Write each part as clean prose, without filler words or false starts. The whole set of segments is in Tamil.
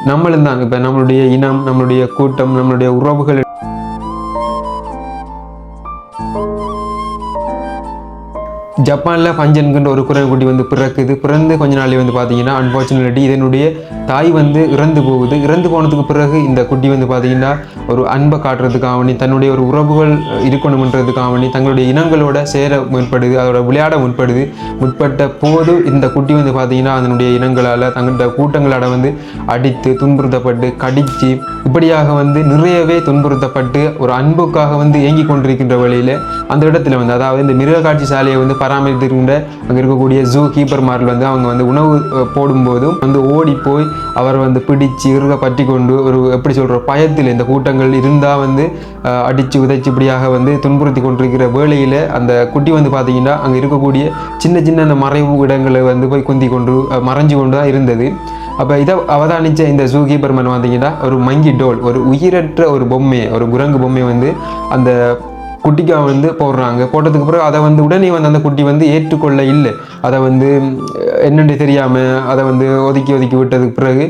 நம்மளும் தான் இப்போ நம்மளுடைய இனம், நம்மளுடைய கூட்டம், நம்மளுடைய உறவுகள் ஜப்பானில் பஞ்சன்கின்ற ஒரு குரங்குட்டி வந்து பிறக்குது. பிறந்து கொஞ்ச நாளே வந்து பார்த்தீங்கன்னா அன்ஃபார்ச்சுனேட்லி இதனுடைய தாய் வந்து இறந்து போகுது. இறந்து போனதுக்கு பிறகு இந்த குட்டி வந்து பார்த்தீங்கன்னா ஒரு அன்பை காட்டுறதுக்காக தன்னுடைய ஒரு உறவுகள் இருக்கணும்ன்றதுக்காக தங்களுடைய இனங்களோட சேர முற்படுது, அதோட விளையாட முற்பட்ட போது இந்த குட்டி வந்து பார்த்தீங்கன்னா அதனுடைய இனங்களால் தங்களோட கூட்டங்களால் வந்து அடித்து துன்புறுத்தப்பட்டு கடித்து இப்படியாக வந்து நிறையவே துன்புறுத்தப்பட்டு ஒரு அன்புக்காக வந்து ஏங்கி கொண்டிருக்கின்ற வழியில் அந்த இடத்துல வந்து அதாவது இந்த மிருக காட்சி சாலையை வந்து பராமரித்திருக்கின்ற அங்கே இருக்கக்கூடிய ஜூ கீப்பர்மார்கள் வந்து அவங்க வந்து உணவு போடும்போதும் வந்து ஓடி போய் அவர் வந்து பிடிச்சு இறுக பற்றி கொண்டு ஒரு எப்படி சொல்கிற பயத்தில் இந்த கூட்டங்கள் இருந்தால் வந்து அடித்து உதைச்சி இப்படியாக வந்து துன்புறுத்தி கொண்டிருக்கிற வேளையில் அந்த குட்டி வந்து பார்த்தீங்கன்னா அங்கே இருக்கக்கூடிய சின்ன சின்ன அந்த மறைவு இடங்களை வந்து போய் குந்தி கொண்டு மறைஞ்சு கொண்டு தான் இருந்தது. அப்போ இதை அவதானித்த இந்த ஜூ கீப்பர்மேன் பார்த்தீங்கன்னா ஒரு மங்கி டோல், ஒரு உயிரற்ற ஒரு பொம்மை, ஒரு குரங்கு பொம்மை வந்து அந்த குட்டிக்காக வந்து போடுறாங்க. போட்டதுக்கு பிறகு அதை வந்து உடனே வந்து அந்த குட்டி வந்து ஏற்றுக்கொள்ள இல்லை. அதை வந்து என்னென்னு தெரியாமல் அதை வந்து ஒதுக்கி விட்டதுக்கு பிறகு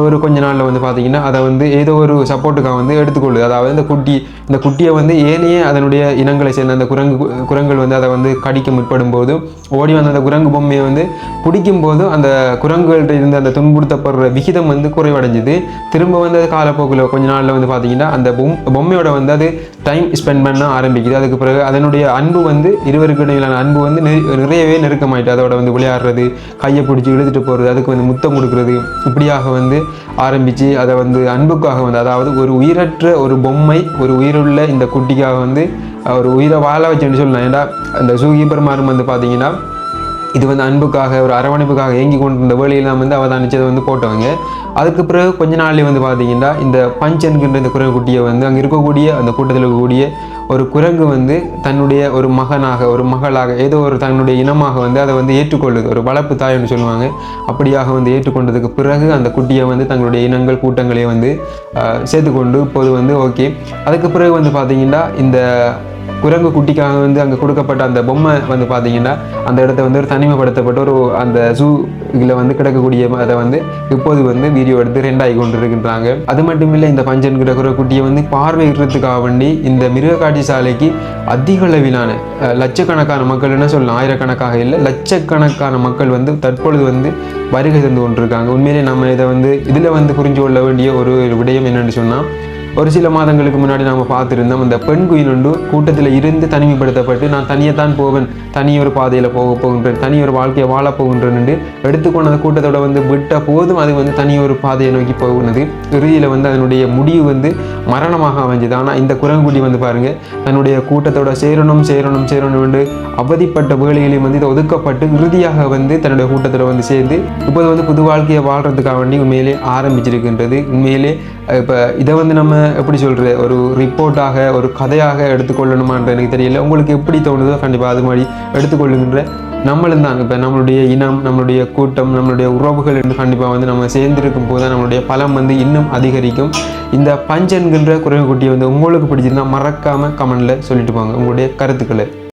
ஒரு கொஞ்ச நாளில் வந்து பார்த்திங்கன்னா அதை வந்து ஏதோ ஒரு சப்போர்ட்டுக்காக வந்து எடுத்துக்கொள்ளுது. அதாவது இந்த குட்டியை வந்து ஏனையே அதனுடைய இனங்களை சேர்ந்த அந்த குரங்குகள் வந்து அதை வந்து கடிக்க முற்படும் போது ஓடி வந்த அந்த குரங்கு பொம்மையை வந்து பிடிக்கும் போது அந்த குரங்குகள்கிட்ட இருந்து அந்த துன்புறுத்தப்படுற விகிதம் வந்து குறைவடைஞ்சுது. திரும்ப வந்து அது காலப்போக்கில் கொஞ்ச நாளில் வந்து பார்த்திங்கன்னா அந்த பொம்மையோட வந்து அது டைம் ஸ்பெண்ட் பண்ண ஆரம்பிக்குது. அதுக்கு பிறகு அதனுடைய அன்பு வந்து இருவருக்கு இடையிலான அன்பு வந்து நிறையவே நெருக்கமாயிட்டு அதோட வந்து விளையாடுறது, கையை பிடிச்சி இழுத்துட்டு போகிறது, அதுக்கு வந்து முத்தம் கொடுக்குறது இப்படியாக வந்து ஆரம்பித்து அதை வந்து அன்புக்காக வந்து அதாவது ஒரு உயிரற்ற ஒரு பொம்மை ஒரு உயிருள்ள இந்த குட்டிக்காக வந்து ஒரு உயிரை வாழ வச்சுன்னு சொல்லலாம். ஏன்னா அந்த ஜூ கீப்பர்மாரும் வந்து பார்த்தீங்கன்னா இது வந்து அன்புக்காக ஒரு அரவணைப்புக்காக ஏங்கி கொண்டிருந்த வேலையெல்லாம் வந்து அவதானிச்சதை வந்து போட்டவங்க. அதுக்கு பிறகு கொஞ்ச நாள்லேயே வந்து பார்த்தீங்கன்னா இந்த பஞ்ச் என்கின்ற இந்த குரங்கு குட்டியை வந்து அங்கே இருக்கக்கூடிய அந்த கூட்டத்தில் இருக்கக்கூடிய ஒரு குரங்கு வந்து தன்னுடைய ஒரு மகனாக ஒரு மகளாக ஏதோ ஒரு தன்னுடைய இனமாக வந்து அதை வந்து ஏற்றுக்கொள்ளுது. ஒரு வளர்ப்பு தாய்னு சொல்லுவாங்க. அப்படியாக வந்து ஏற்றுக்கொண்டதுக்கு பிறகு அந்த குட்டியை வந்து தங்களுடைய இனங்கள் கூட்டங்களையே வந்து சேர்த்துக்கொண்டு இப்போது வந்து ஓகே. அதுக்கு பிறகு வந்து பார்த்தீங்கன்னா இந்த குரங்கு குட்டிக்காக வந்து அங்கே கொடுக்கப்பட்ட அந்த பொம்மை வந்து பார்த்தீங்கன்னா அந்த இடத்த வந்து ஒரு தனிமைப்படுத்தப்பட்ட ஒரு அந்த ஜூவில் வந்து கிடக்கக்கூடிய அதை வந்து இப்போது வந்து வீடியோ எடுத்து ரெண்டாகி கொண்டு இருக்கின்றாங்க. அது மட்டும் இல்லை இந்த பஞ்சன்கிற குட்டியை வந்து பார்வையிடுறதுக்காக வேண்டி இந்த மிருக காட்சி சாலைக்கு அதிக அளவிலான லட்சக்கணக்கான மக்கள் என்ன சொல்லலாம், ஆயிரக்கணக்காக இல்லை லட்சக்கணக்கான மக்கள் வந்து தற்பொழுது வந்து வருகை தந்து கொண்டிருக்காங்க. உண்மையிலே நம்ம இதை வந்து இதில் வந்து புரிஞ்சு கொள்ள வேண்டிய ஒரு விடயம் என்னென்னு சொன்னால் ஒரு சில மாதங்களுக்கு முன்னாடி நாம் பார்த்துருந்தோம் இந்த பெண் குயின் ஒன்று கூட்டத்தில் இருந்து தனிமைப்படுத்தப்பட்டு நான் தனியைத்தான் போவேன், தனியொரு பாதையில் போகின்றேன், தனியொரு வாழ்க்கையை வாழ போகின்றேன் என்று எடுத்துக்கொண்ட அந்த கூட்டத்தோட வந்து விட்ட போதும் அது வந்து தனியொரு பாதையை நோக்கி போகுனது. இறுதியில் வந்து அதனுடைய முடிவு வந்து மரணமாக அமைஞ்சது. ஆனால் இந்த குரங்குடி வந்து பாருங்கள் தன்னுடைய கூட்டத்தோட சேரணும் என்று அவதிப்பட்ட வேலைகளையும் வந்து இதை ஒதுக்கப்பட்டு இறுதியாக வந்து தன்னுடைய கூட்டத்தோட வந்து சேர்ந்து இப்போது வந்து புது வாழ்க்கையை வாழ்கிறதுக்காக வேண்டி உண்மையிலே ஆரம்பிச்சிருக்கின்றது. உண்மையிலே இப்போ இதை வந்து நம்ம எப்படி சொல்கிறது ஒரு ரிப்போர்ட்டாக ஒரு கதையாக எடுத்துக்கொள்ளணுமான்ற எனக்கு தெரியல. உங்களுக்கு எப்படி தோணுதோ கண்டிப்பாக அது மாதிரி எடுத்துக்கொள்ளுகின்ற நம்மளும் தான் இப்போ நம்மளுடைய இனம், நம்மளுடைய கூட்டம், நம்மளுடைய உறவுகள் என்று கண்டிப்பாக வந்து நம்ம சேர்ந்திருக்கும் போது தான் நம்மளுடைய பலம் வந்து இன்னும் அதிகரிக்கும். இந்த பஞ்ச் என்கின்ற குரங்கு குட்டியை வந்து உங்களுக்கு பிடிச்சிருந்தா மறக்காமல் கமெண்டில் சொல்லிட்டு போங்க உங்களுடைய கருத்துக்களை.